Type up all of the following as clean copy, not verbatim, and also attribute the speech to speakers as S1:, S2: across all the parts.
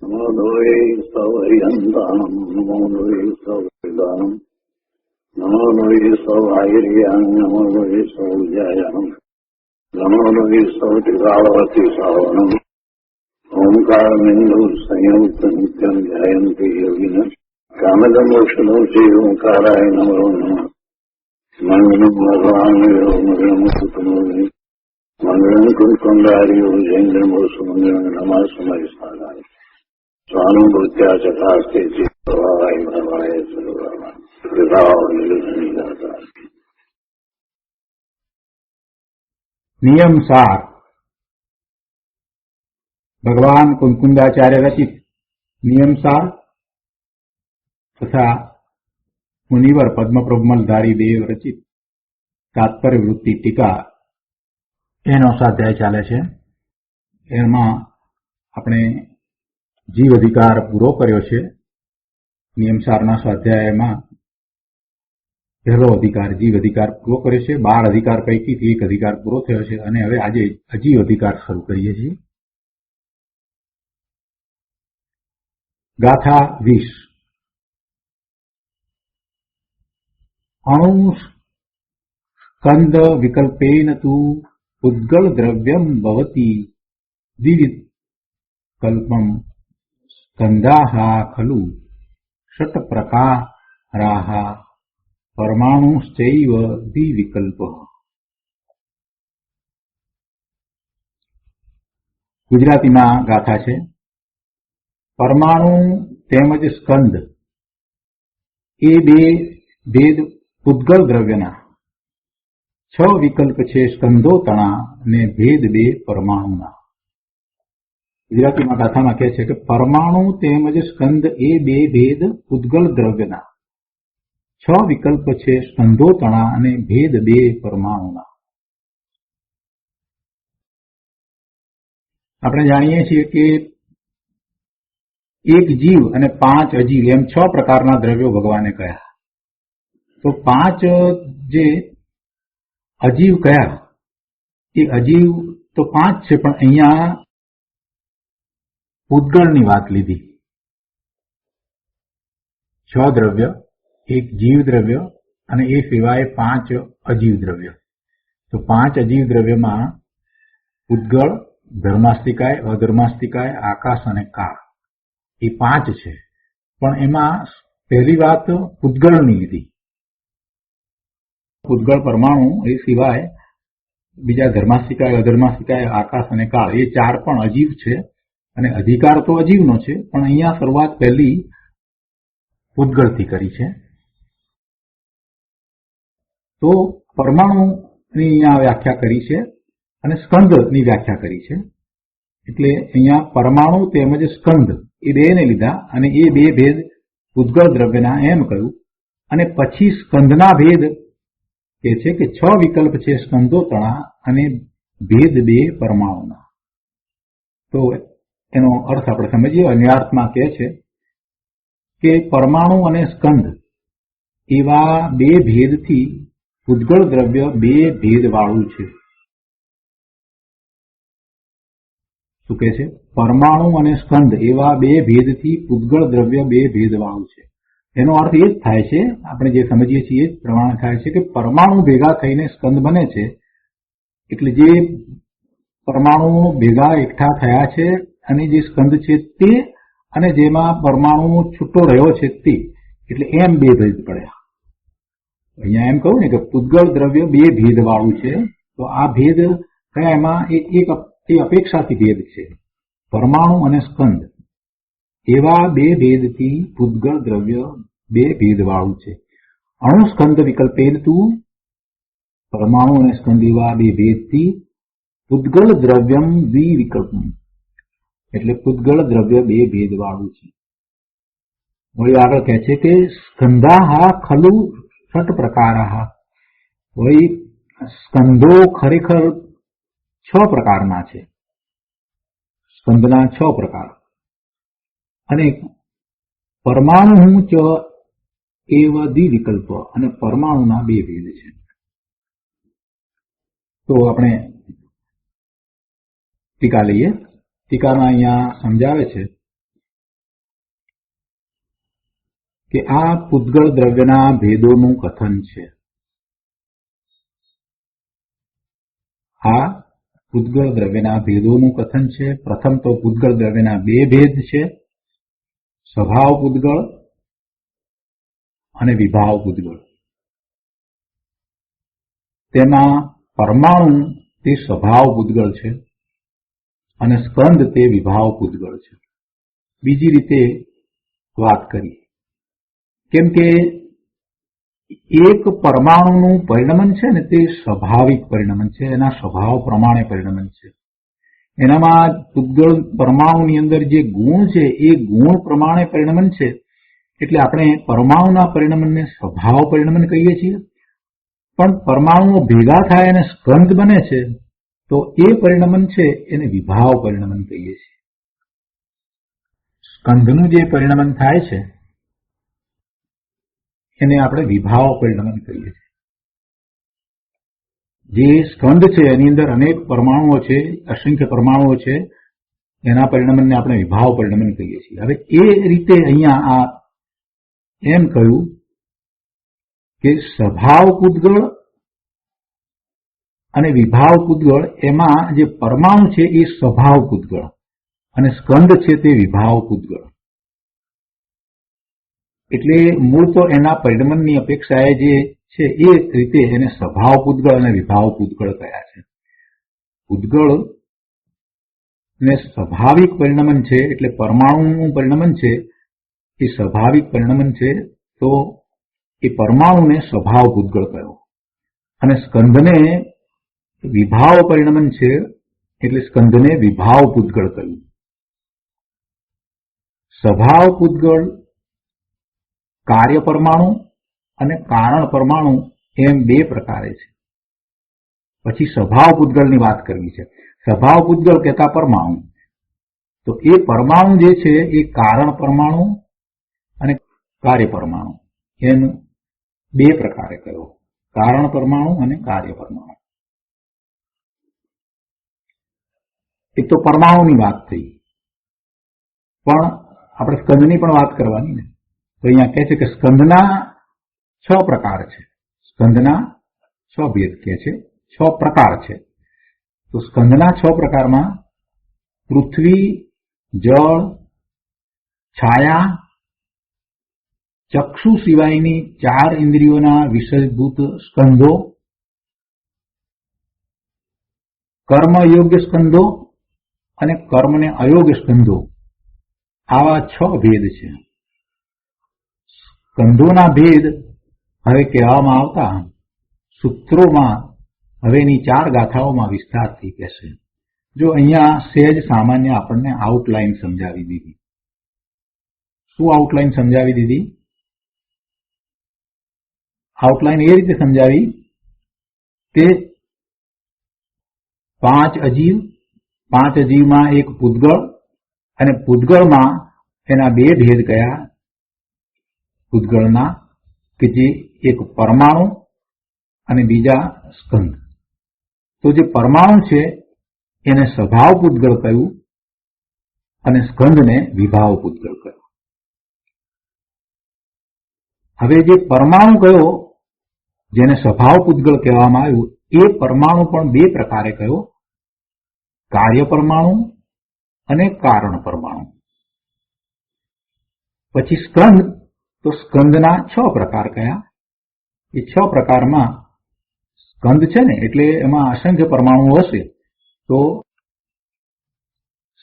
S1: નમો લોહે સૌહરિહંતાનમ નમો લોહે સૌવિદાનમ નમો લોહે સૌહાયર્યાન નમો લોહે સૌજાયાનમ નમો લોહે સૌતિકાળવતી સાવનમ ઓમકારમિંદુ સંયુક્ત નિત્યમ ધ્યાયંતિ યોગિન કામદમોક્ષનો છે ઓંકારાય નમો નમઃ મંગલમ ભગવાન મંગલમ કુટુંબી મંગલમ કુંકુંડાર્યો જૈન્દ્રમોસુ મંગલમ નમઃ સમય સાધાય સ્વાનુભૂત્યા ચકાસ્તે ચિત્તવાય ભવાય સર્વવા વિભાવ નિલસની દાતા.
S2: નિયમ સાર ભગવાન કુંકુંદાચાર્ય રચિત નિયમ સાર તથા મુનિવર પદ્મપ્રભમલધારી દેવ રચિત તાત્પર્ય વૃત્તિ ટીકા એનો સ્વાધ્યાય ચાલે છે. એમાં આપણે જીવ અધિકાર પૂરો કર્યો છે. નિયમસારના સ્વાધ્યાયમાં પહેલો અધિકાર જીવ અધિકાર પૂરો કર્યો છે. 12 અધિકાર પૈકી એક અધિકાર પૂરો થયો છે અને હવે આજે અજીવ અધિકાર શરૂ કરીએ છીએ. ગાથા 20. અણુ સ્કંદ વિકલ્પેન તુ ઉદ્ગલ દ્રવ્યમ ભવતી દ્વિવિકલ્પમ સ્કંદાઃ ખલુ ષટ પ્રકારાઃ પરમાણુશ્ચૈવ દ્વિવિકલ્પઃ. ગુજરાતીમાં ગાથા છે. પરમાણુ તેમજ સ્કંદ એ બે ભેદ ઉદ્ગલ દ્રવ્યના 6 વિકલ્પ છે. સ્કંદો તણા ને ભેદ બે પરમાણુના. ગુજરાતીમાં ગાથામાં કહે છે કે પરમાણુ તેમજ સ્કંદ એ બે ભેદ ઉદ્ગલ દ્રવ્યના 6 વિકલ્પ છે. સ્કંદો તણા અને ભેદ બે પરમાણુના. આપણે જાણીએ છીએ કે એક જીવ અને 5 અજીવ એમ 6 પ્રકારના દ્રવ્યો ભગવાને કહ્યા. તો 5 જે અજીવ કયા એ અજીવ તો 5 છે, પણ અહીંયા ઉદ્ગળની વાત લીધી. 6 દ્રવ્ય, એક જીવ દ્રવ્ય અને એ સિવાય 5 અજીવ દ્રવ્ય. તો 5 અજીવ દ્રવ્યમાં ઉદ્ગળ, ધર્માસ્તિકાય, અધર્માસ્તિકાય, આકાશ અને કાળ એ 5 છે. પણ એમાં પહેલી વાત ઉદ્ગળની લીધી. ઉદ્ગળ પરમાણુ એ સિવાય બીજા ધર્માસ્તિકાય, અધર્માસ્તિકાય, આકાશ અને કાળ એ 4 પણ અજીવ છે અને અધિકાર તો અજીવનો છે, પણ અહીંયા શરૂઆત પહેલી ઉદ્ગળથી કરી છે. તો પરમાણુની અહીંયા વ્યાખ્યા કરી છે અને સ્કંદની વ્યાખ્યા કરી છે. એટલે અહીંયા પરમાણુ તેમજ સ્કંદ એ બેને લીધા અને એ બે ભેદ ઉદ્ગળ દ્રવ્યના એમ કહ્યું. અને પછી સ્કંદના ભેદ કે છે કે 6 વિકલ્પ છે. સ્કંદો તણા અને ભેદ બે પરમાણુના. તો એનો અર્થ આપણે સમજીએ. અન્યાર્થમાં કહે છે કે પરમાણુ અને સ્કંદ એવા બે ભેદથી ઉદ્ગળ દ્રવ્ય બે ભેદવાળું છે. શું કહે છે? પરમાણુ અને સ્કંદ એવા બે ભેદથી ઉદ્ગળ દ્રવ્ય બે ભેદવાળું છે. એનો અર્થ એ જ થાય છે, આપણે જે સમજીએ છીએ એ પ્રમાણે થાય છે કે પરમાણુ ભેગા થઈને સ્કંદ બને છે. એટલે જે પરમાણુ ભેગા એકઠા થયા છે અને જે સ્કંદ છે તે, અને જેમાં પરમાણુ છૂટો રહ્યો છે તે, એટલે એમ બે ભેદ પડ્યા. અહીંયા એમ કહું ને કે ઉદ્ગળ દ્રવ્ય બે ભેદવાળું છે. તો આ ભેદ કયા? એમાં એ અપેક્ષાથી ભેદ છે. પરમાણુ અને સ્કંદ એવા બે ભેદથી ઉદ્ગળ દ્રવ્ય બે ભેદવાળું છે. અણુ સ્કંદ વિકલ્પેન તુ પરમાણુ અને સ્કંદ એવા બે ભેદથી ઉદ્ગળ દ્રવ્યમ દ્વિવિકલ્પમ, એટલે ઉદ્ગળ દ્રવ્ય બે ભેદવાળું છે. વળી આગળ કહે છે કે સ્કંદાઃ ખલુ ષટ પ્રકારાઃ. વળી સ્કંદો ખરેખર 6 પ્રકારના છે. સ્કંદના 6 પ્રકાર. અને પરમાણુ ચ એવ દ્વિવિકલ્પ, અને પરમાણુના બે ભેદ છે. તો આપણે ટીકા લઈએ. ટીકામાં અહીંયા સમજાવે છે કે આ પૂતગળ દ્રવ્યના ભેદોનું કથન છે. આ પૂતગળ દ્રવ્યના ભેદોનું કથન છે. પ્રથમ તો પૂતગળ દ્રવ્યના બે ભેદ છે, સ્વભાવ પૂતગળ અને વિભાવ પૂતગળ. તેમાં પરમાણુ તે સ્વભાવ પૂતગળ છે અને સ્કંદ તે વિભાવ પૂતગળ છે. બીજી રીતે વાત કરીએ, કેમ કે એક પરમાણુનું પરિણમન છે ને તે સ્વાભાવિક પરિણમન છે, એના સ્વભાવ પ્રમાણે પરિણમન છે. એનામાં પૂતગળ પરમાણુની અંદર જે ગુણ છે એ ગુણ પ્રમાણે પરિણમન છે, એટલે આપણે પરમાણુના પરિણમનને સ્વભાવ પરિણમન કહીએ છીએ. પણ પરમાણુઓ ભેગા થાય અને સ્કંદ બને છે તો એ પરિણમન છે એને વિભાવ પરિણમન કહીએ છીએ. સ્કંદનું જે પરિણમન થાય છે એને આપણે વિભાવ પરિણમન કહીએ છીએ. જે સ્કંદ છે એની અંદર અનેક પરમાણુઓ છે, અસંખ્ય પરમાણુઓ છે, એના પરિણમનને આપણે વિભાવ પરિણમન કહીએ છીએ. હવે એ રીતે અહીંયા આ એમ કહ્યું કે સ્વભાવ પૂતગળ અને વિભાવ પૂતગળ, એમાં જે પરમાણુ છે એ સ્વભાવ પૂતગળ અને સ્કંદ છે તે વિભાવ પૂતગળ. એટલે મૂળ તો એના પરિણમનની અપેક્ષાએ જે છે એ રીતે એને સ્વભાવ પૂતગળ અને વિભાવ પૂતગળ કયા છે. પૂતગળ ને સ્વાભાવિક પરિણમન છે, એટલે પરમાણુનું પરિણમન છે એ સ્વાભાવિક પરિણમન છે, તો એ પરમાણુને સ્વભાવ પૂતગળ કહ્યો. અને સ્કંદને વિભાવ પરિણમન છે એટલે સ્કંદને વિભાવ પૂતગળ કહ્યું. સ્વભાવ પૂતગળ કાર્ય પરમાણુ અને કારણ પરમાણુ એમ બે પ્રકારે છે. પછી સ્વભાવ પૂતગળની વાત કરવી છે. સ્વભાવ પૂતગળ કહેતા પરમાણુ, તો એ પરમાણુ જે છે એ કારણ પરમાણુ અને કાર્ય પરમાણુ એમ બે પ્રકારે કયો, કારણ પરમાણુ અને કાર્ય પરમાણુ. એક તો પરમાણુની વાત થઈ, પણ આપણે સ્કંદની પણ વાત કરવાની ને. તો અહીંયા કહે છે કે સ્કંદના 6 પ્રકાર છે. સ્કંદના 6 ભેદ કહે છે, 6 પ્રકાર છે. તો સ્કંદના 6 પ્રકારમાં પૃથ્વી, જળ, છાયા, ચક્ષુ સિવાયની 4 ઇન્દ્રિયોના વિષયભૂત સ્કંદો, કર્મ યોગ્ય સ્કંદો અને કર્મને અયોગ્ય સ્કંદો, આવા 6 ભેદ છે. સ્કંદોના ભેદ હવે કહેવામાં આવતા સૂત્રોમાં હવેની 4 ગાથાઓમાં વિસ્તારથી કહેશે. જો અહીંયા સહેજ સામાન્ય આપણને આઉટલાઈન સમજાવી દીધી. શું આઉટલાઈન સમજાવી દીધી? આઉટલાઈન એ રીતે સમજાવી કે 5 અજીવ, 5 અજીવમાં એક પૂતગળ, અને પૂતગળમાં એના 2 ભેદ કયા પૂતગળના, કે જે એક પરમાણુ અને બીજા સ્કંદ. તો જે પરમાણુ છે એને સ્વભાવ પૂતગળ કહ્યું અને સ્કંદને વિભાવ પૂતગળ કહ્યું. હવે જે પરમાણુ કયો જેને સ્વભાવ પૂતગળ કહેવામાં આવ્યું, એ પરમાણુ પણ 2 પ્રકારે કયો, કાર્ય પરમાણુ અને કારણ પરમાણુ. પછી સ્કંદ, તો સ્કંદના 6 પ્રકાર કયા? એ 6 પ્રકારમાં સ્કંદ છે ને એટલે એમાં અસંખ્ય પરમાણુ હશે, તો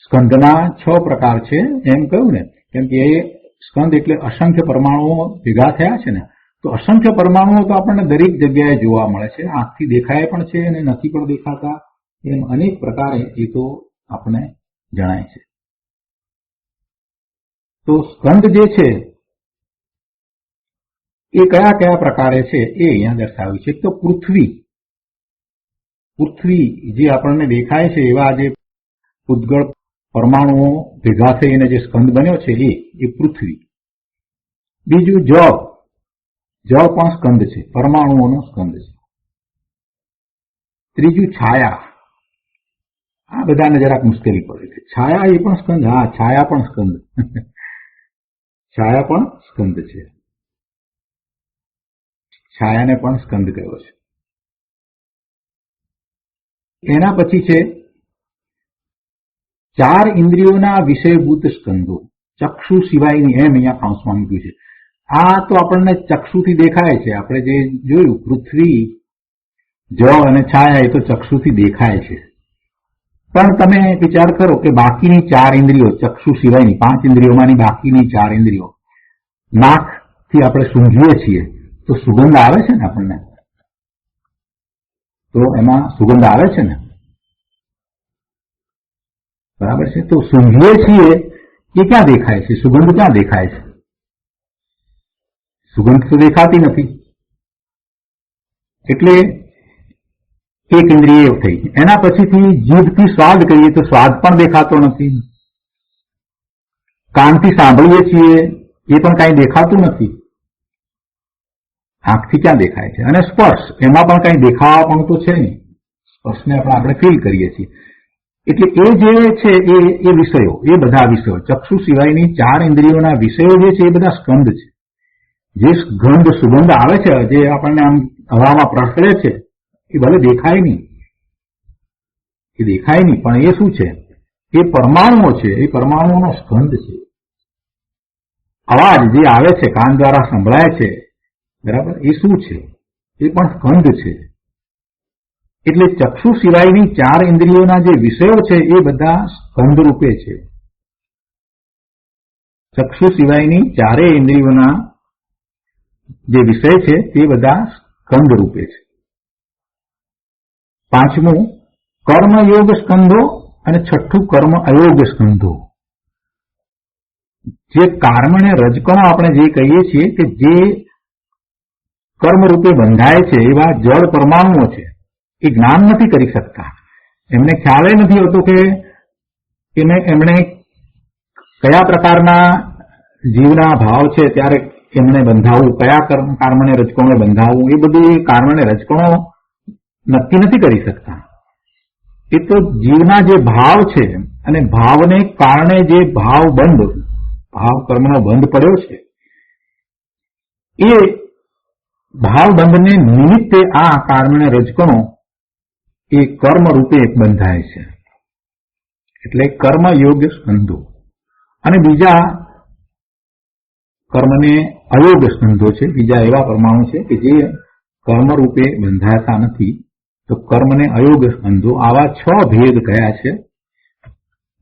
S2: સ્કંદના 6 પ્રકાર છે એમ કહ્યું ને, કેમ કે એ સ્કંદ એટલે અસંખ્ય પરમાણુઓ ભેગા થયા છે ને. તો અસંખ્ય પરમાણુઓ તો આપણને દરેક જગ્યાએ જોવા મળે છે, આંખથી દેખાય પણ છે અને નથી પણ દેખાતા, એમ અનેક પ્રકારે એ તો આપણને જણાય છે. તો સ્કંદ જે છે એ કયા કયા પ્રકારે છે એ અહીંયા દર્શાવ્યું છે. તો પૃથ્વી જે આપણને દેખાય છે એવા જે પૂતગળ પરમાણુઓ ભેગા થઈને જે સ્કંદ બન્યો છે એ પૃથ્વી. બીજું જળ પણ સ્કંદ છે, પરમાણુઓનો સ્કંદ છે. ત્રીજું છાયા, આ બધાને જરાક મુશ્કેલી પડે છે. છાયા એ પણ સ્કંદ, હા છાયા પણ સ્કંદ છાયા પણ સ્કંદ છે. છાયાને પણ સ્કંદ કહ્યો છે. એના પછી છે 4 ઇન્દ્રિયોના વિષયભૂત સ્કંદો. ચક્ષુ સિવાયની, એમ અહીંયા કૌંસમાં મૂક્યું છે. આ તો આપણને ચક્ષુથી દેખાય છે. આપણે જે જોયું પૃથ્વી, જળ અને છાયા, એ તો ચક્ષુથી દેખાય છે. પણ તમે વિચાર કરો કે બાકીની 4 ઇન્દ્રિયો, ચક્ષુ સિવાયની 5 ઇન્દ્રિયોમાંની બાકીની 4 ઇન્દ્રિયો, નાકથી આપણે સૂંઘીએ છીએ તો સુગંધ આવે છે ને આપણને, તો એમાં સુગંધ આવે છે ને, બરાબર છે? તો સૂંઘીએ છીએ એ ક્યાં દેખાય છે? સુગંધ ક્યાં દેખાય છે? સુગંધ તો દેખાતી નથી. એટલે એક ઇન્દ્રિય થઈ. એના પછીથી જીભથી સ્વાદ કરીએ તો સ્વાદ પણ દેખાતો નથી. કાનથી સાંભળીએ છીએ એ પણ કાંઈ દેખાતું નથી. આંખથી ક્યાં દેખાય છે? અને સ્પર્શ, એમાં પણ કાંઈ દેખાવા પણ તો છે નહીં. સ્પર્શને આપણે ફીલ કરીએ છીએ. એટલે એ જે છે એ વિષયો, એ બધા વિષયો, ચક્ષુ સિવાયની 4 ઇન્દ્રિયોના વિષયો જે છે એ બધા સ્કંદ છે. જે ગંધ, સુગંધ આવે છે, જે આપણને આમ હવામાં પ્રસરે છે, એ ભલે દેખાય નહીં, એ દેખાય નહીં, પણ એ શું છે? એ પરમાણુઓ છે. એ પરમાણુઓનો સ્કંદ છે. અવાજ જે આવે છે, કાન દ્વારા સંભળાય છે, બરાબર, એ શું છે? એ પણ સ્કંદ છે. એટલે ચક્ષુ સિવાયની 4 ઇન્દ્રિયોના જે વિષયો છે એ બધા સ્કંદ રૂપે છે. ચક્ષુ સિવાયની 4 ઇન્દ્રિયોના જે વિષય છે તે બધા સ્કંદ રૂપે છે. 5મું કર્મયોગ સ્કંધો અને 6ઠું કર્મ અયોગ સ્કંધો. જે કર્મને રજકણો આપણે જે કહીએ છીએ કે જે કર્મ રૂપે બંધાય છે, એવા જળ પરમાણુઓ છે. એ જ્ઞાન નથી કરી શકતા. એમને ખ્યાલ નથી હોતો કે એમણે કયા પ્રકારના જીવના ભાવ છે ત્યારે એમને બંધાવવું, કયા કર્મને રજકણો બંધાવવું, એ બધું એ કર્મને રજકણો નક્કી નથી કરી શકતા. એ તો જીવના જે ભાવ છે અને ભાવને કારણે જે ભાવ કર્મનો બંધ પડ્યો છે, એ ભાવ બંધને નિમિત્તે આ કર્મને રજકણો એ કર્મ રૂપે બંધાય છે. એટલે કર્મયોગ સ્કંધો. અને બીજા કર્મને અયોગ સ્કંધો છે. બીજા એવા પરમાણુ છે કે જે કર્મ રૂપે બંધાતા નથી, તો કર્મને અયોગ સ્કંધો. આવા 6 ભેદ કયા છે.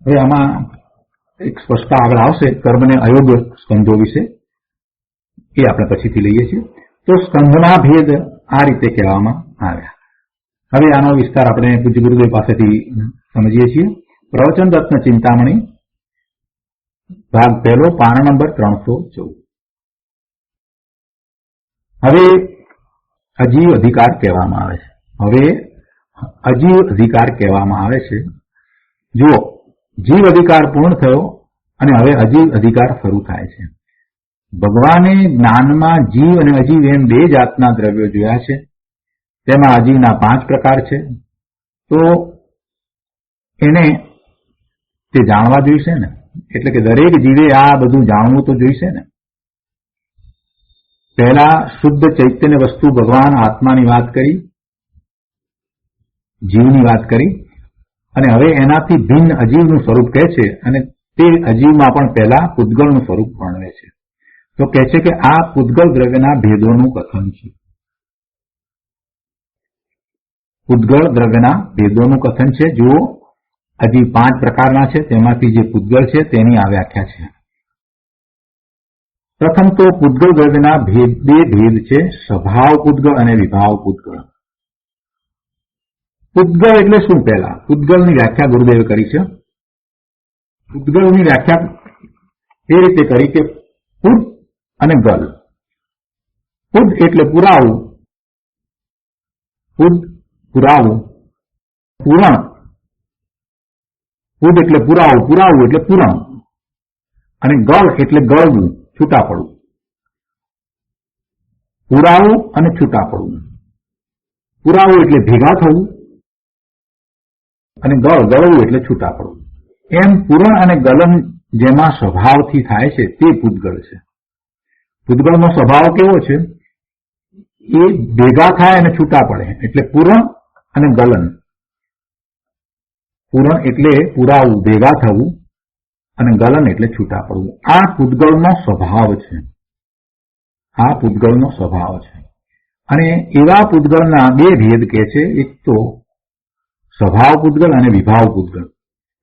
S2: હવે આમાં એક સ્પષ્ટતા આગળ આવશે કર્મને અયોગ સ્કંધો વિશે, એ આપણે પછીથી લઈએ છીએ. તો સ્કંધના ભેદ આ રીતે કહેવામાં આવ્યા. હવે આનો વિસ્તાર આપણે પૂજ્ય ગુરુદેવ પાસેથી સમજીએ છીએ. પ્રવચન રત્ન ચિંતામણી, ભાગ 1, પાના નંબર 314. હવે અજીવ અધિકાર કહેવામાં આવે છે. હવે અજીવ અધિકાર કહેવામાં આવે છે. જુઓ, જીવ અધિકાર પૂર્ણ થયો અને હવે અજીવ અધિકાર શરૂ થાય છે. ભગવાને જ્ઞાનમાં જીવ અને અજીવ એમ 2 જાતના દ્રવ્યો જોયા છે. તેમાં અજીવના 5 પ્રકાર છે. તો એને તે જાણવા જોઈશે ને. એટલે કે દરેક જીવે આ બધું જાણવું તો જોઈશે ને. પહેલા શુદ્ધ ચૈતન્ય વસ્તુ ભગવાન આત્માની વાત કરી, જીવની વાત કરી, અને હવે એનાથી ભિન્ન અજીવનું સ્વરૂપ કહે છે. અને તે અજીવમાં પણ પહેલા પૂતગલનું સ્વરૂપ વર્ણવે છે. તો કહે છે કે આ પૂતગલ દ્રવ્યના ભેદોનું કથન છે. પૂતગળ દ્રવ્યના ભેદોનું કથન છે. જુઓ, અજીવ 5 પ્રકારના છે, તેમાંથી જે પૂતગલ છે તેની આ વ્યાખ્યા છે. પ્રથમ તો પૂતગલ દ્રવ્યના બે ભેદ છે, સ્વભાવ પૂતગળ અને વિભાવ પૂતગળ. પૂતગળ એટલે શું? પહેલા પૂતગળની વ્યાખ્યા ગુરુદેવે કરી છે. પૂતગળની વ્યાખ્યા એ રીતે કરી કે પૂત અને ગલ. પૂત એટલે પુરાવું, પૂત પુરાવું, પુરાણ. પૂત એટલે પુરાવું, પુરાવું એટલે પુરાણ. અને ગળ એટલે ગળવું, છૂટા પડવું. પુરાવું અને છૂટા પડવું. પુરાવું એટલે ભેગા થવું, અને ગળવું એટલે છૂટા પડવું. એમ પૂરણ અને ગલન જેમાં સ્વભાવથી થાય છે તે પૂતગળ છે. પૂતગળનો સ્વભાવ કેવો છે? એ ભેગા થાય અને છૂટા પડે એટલે પૂરણ અને ગલન. પૂરણ એટલે પુરાવું, ભેગા થવું, અને ગલન એટલે છૂટા પડવું. આ પૂતગળનો સ્વભાવ છે. આ પૂતગળનો સ્વભાવ છે. અને એવા પૂતગળના બે ભેદ કે છે, એક તો સ્વભાવ પૂતગળ અને વિભાવ પૂતગળ.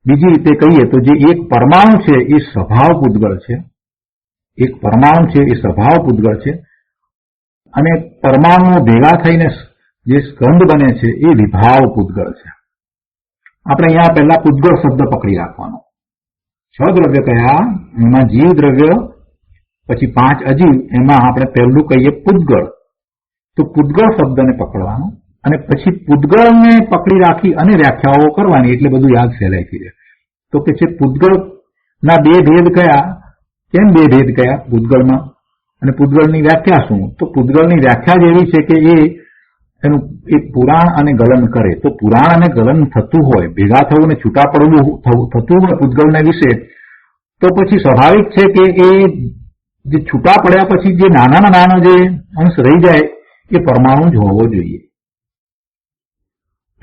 S2: બીજી રીતે કહીએ તો જે એક પરમાણુ છે એ સ્વભાવ પૂતગળ છે, એક પરમાણુ છે એ સ્વભાવ પૂતગળ છે, અને પરમાણુઓ ભેગા થઈને જે સ્કંદ બને છે એ વિભાવ પૂતગળ છે. આપણે અહીંયા પહેલા પૂતગળ શબ્દ પકડી રાખવાનો. 6 દ્રવ્ય કયા, એમાં જીવ દ્રવ્ય, પછી 5 અજીવ, એમાં આપણે પહેલું કહીએ પૂતગળ. તો પૂતગળ શબ્દને પકડવાનો અને પછી પૂતગળને પકડી રાખી અને વ્યાખ્યાઓ કરવાની, એટલે બધું યાદ સહેલાઈથી રહે. તો કે છે પૂતગળના બે ભેદ કયા, કેમ બે ભેદ કયા પૂતગળમાં, અને પૂતગળની વ્યાખ્યા શું? તો પૂતગળની વ્યાખ્યા જ એવી છે કે એનું એક પુરાણ અને ગલન કરે. તો પુરાણ અને ગલન થતું હોય, ભેગા થવું ને છૂટા પડવું થતું હોય પૂતગળને વિશે, તો પછી સ્વાભાવિક છે કે એ જે છૂટા પડ્યા પછી જે નાનામાં નાનો જે અંશ રહી જાય એ પરમાણુ જ હોવો જોઈએ.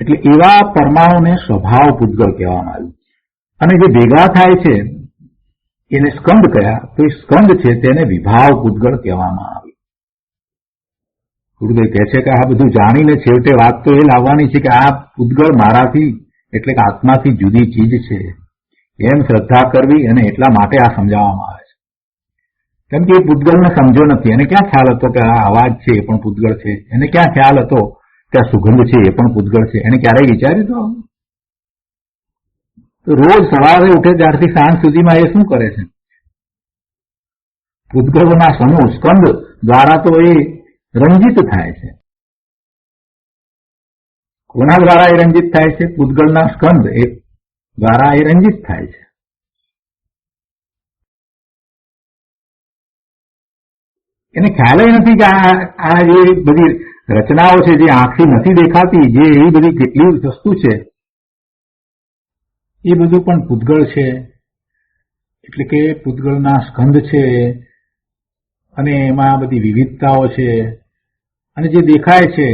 S2: એટલે એવા પરમાણુને સ્વભાવ પૂતગળ કહેવામાં આવ્યું. અને જે ભેગા થાય છે એને સ્કંદ કયા, તો એ સ્કંદ છે તેને વિભાવ પૂતગળ કહેવામાં આવે. ગુરુદેવ કહે છે કે આ બધું જાણીને છેવટે વાત તો એ લાવવાની છે કે આ પૂતગળ મારાથી એટલે કે આત્માથી જુદી ચીજ છે એમ શ્રદ્ધા કરવી, અને એટલા માટે આ સમજાવવામાં આવે છે. કેમ કે એ પૂતગળને સમજો નથી. એને ક્યાં ખ્યાલ હતો કે આ અવાજ છે એ પણ પૂતગળ છે? એને ક્યાં ખ્યાલ હતો કે આ સુગંધ છે એ પણ પૂતગળ છે? એને ક્યારેય વિચાર્યું તો રોજ સવારે ઉઠે ત્યારથી સાંજ સુધીમાં એ શું કરે છે? પૂતગળોના સમૂહ સ્કંદ દ્વારા તો એ રંજિત થાય છે. કોના દ્વારા એ રંજિત થાય છે? પૂતગળના સ્કંદ એ દ્વારા એ રંજિત થાય છે. એને ખ્યાલ નથી કે આ જે બધી રચનાઓ છે જે આંખથી નથી દેખાતી, જે એવી બધી કેટલી વસ્તુ છે એ બધું પણ પૂતગળ છે. એટલે કે પૂતગળના સ્કંદ છે અને એમાં બધી વિવિધતાઓ છે, અને જે દેખાય છે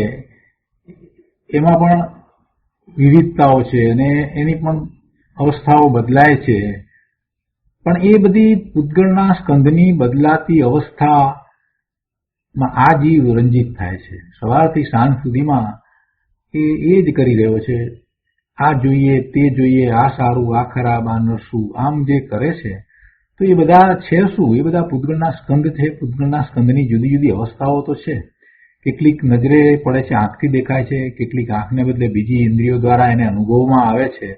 S2: એમાં પણ વિવિધતાઓ છે, અને એની પણ અવસ્થાઓ બદલાય છે. પણ એ બધી પૂતગળના સ્કંદની બદલાતી અવસ્થામાં આ જીવ રંજિત થાય છે. સવારથી સાંજ સુધીમાં એ જ કરી રહ્યો છે. આ જોઈએ, તે જોઈએ, આ સારું, આ ખરાબ, આ નરસું, આમ જે કરે છે. તો એ બધા છે શું? એ બધા પૂતગળના સ્કંદ છે. પૂતગળના સ્કંદની જુદી જુદી અવસ્થાઓ તો છે. કેટલીક નજરે પડે છે, આંખથી દેખાય છે, કેટલીક આંખને બદલે બીજી ઇન્દ્રિયો દ્વારા એને અનુભવમાં આવે છે.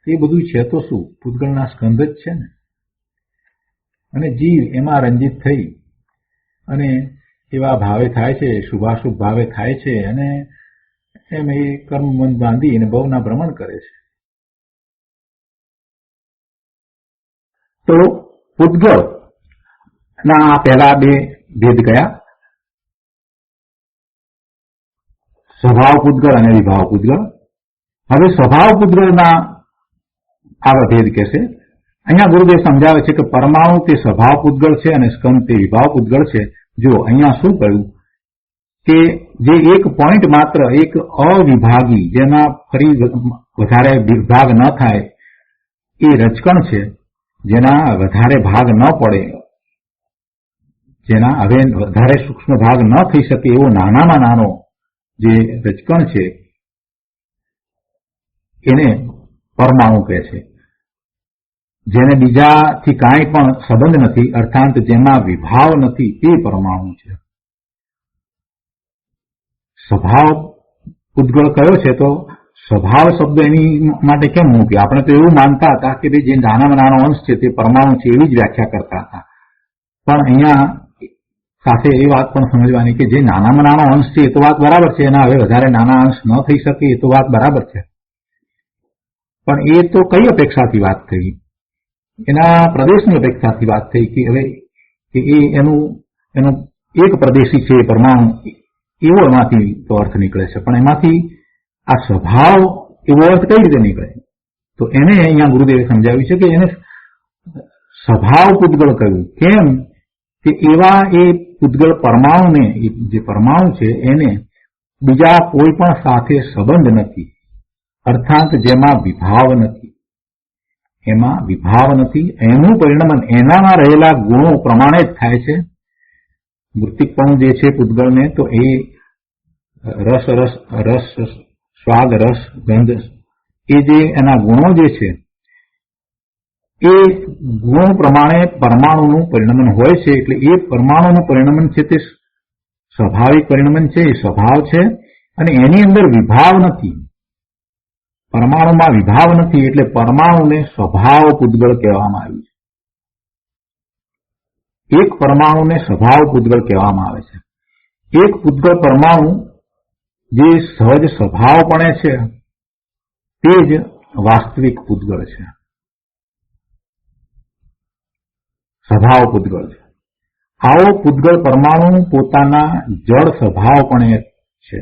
S2: એ બધું છે તો શું? પૂતગળના સ્કંદ જ છે ને. અને જીવ એમાં રંજિત થઈ અને એવા ભાવે થાય છે, શુભાશુભ ભાવે થાય છે, અને એમ એ કર્મબંધ બાંધી અને ભવના ભ્રમણ કરે છે. તો પૂતગળ ના પહેલા બે ભેદ કયા? સ્વભાવ પૂતગળ અને વિભાવ પૂતગળ. હવે સ્વભાવ પૂતગળના આવા ભેદ કહેશે. અહીંયા ગુરુદેવ સમજાવે છે કે પરમાણુ તે સ્વભાવ પૂતગળ છે અને સ્કંદ તે વિભાવ પૂતગળ છે. જો અહીંયા શું કહ્યું કે જે એક પોઈન્ટ માત્ર, એક અવિભાગી, જેમાં ફરી વધારે વિભાગ ન થાય એ રજકણ છે, જેના વધારે ભાગ ન પડે, જેના હવે વધારે સૂક્ષ્મ ભાગ ન થઈ શકે એવો નાનામાં નાનો જે રજકણ છે એને પરમાણુ કહે છે. જેને બીજાથી કાંઈ પણ સંબંધ નથી, અર્થાત જેમાં વિભાવ નથી, તે પરમાણુ છે. સ્વભાવ પૂતગળ કયો છે? તો સ્વભાવ શબ્દ એની માટે કેમ મૂક્યો? આપણે તો એવું માનતા હતા કે ભાઈ જે નાનામાં નાનો અંશ છે તે પરમાણુ છે, એવી જ વ્યાખ્યા કરતા હતા. પણ અહીંયા સાથે એ વાત પણ સમજવાની કે જે નાનામાં નાનો અંશ છે એ તો વાત બરાબર છે, એના હવે વધારે નાના અંશ ન થઈ શકે એ તો વાત બરાબર છે. પણ એ તો કઈ અપેક્ષાથી વાત થઈ? એના પ્રદેશની અપેક્ષાથી વાત થઈ કે હવે કે એ એનું એક પ્રદેશી છે પરમાણુ, એવો એમાંથી તો અર્થ નીકળે છે. પણ એમાંથી આ સ્વભાવ એવો અર્થ કઈ રીતે નીકળે? તો એને અહીંયા ગુરુદેવે સમજાવ્યું છે કે એને સ્વભાવ પૂતગળ કહ્યું. કેમ કે એવા એ પૂતગળ પરમાણુને, જે પરમાણુ છે એને બીજા કોઈ પણ સાથે સંબંધ નથી, અર્થાત જેમાં વિભાવ નથી, એમાં વિભાવ નથી, એનું પરિણમન એનામાં રહેલા ગુણો પ્રમાણે જ થાય છે. મૃતિકપણું જે છે પૂતગળને, તો એ રસ સ્વાદ રસ ગંધ, એ જે એના ગુણો જે છે એ ગુણો પ્રમાણે પરમાણુનું પરિણમન હોય છે. એટલે એ પરમાણુનું પરિણમન છે તે સ્વાભાવિક પરિણમન છે, એ સ્વભાવ છે, અને એની અંદર વિભાવ નથી, પરમાણુમાં વિભાવ નથી. એટલે પરમાણુને સ્વભાવ પૂતગળ કહેવામાં આવ્યું છે. એક પરમાણુને સ્વભાવ પૂતગળ કહેવામાં આવે છે. એક પૂતગળ પરમાણુ જે સહજ સ્વભાવપણે છે તે જ વાસ્તવિક પૂતગળ છે, સ્વભાવ પૂતગળ છે. આવો પૂતગળ પરમાણુ પોતાના જળ સ્વભાવપણે છે,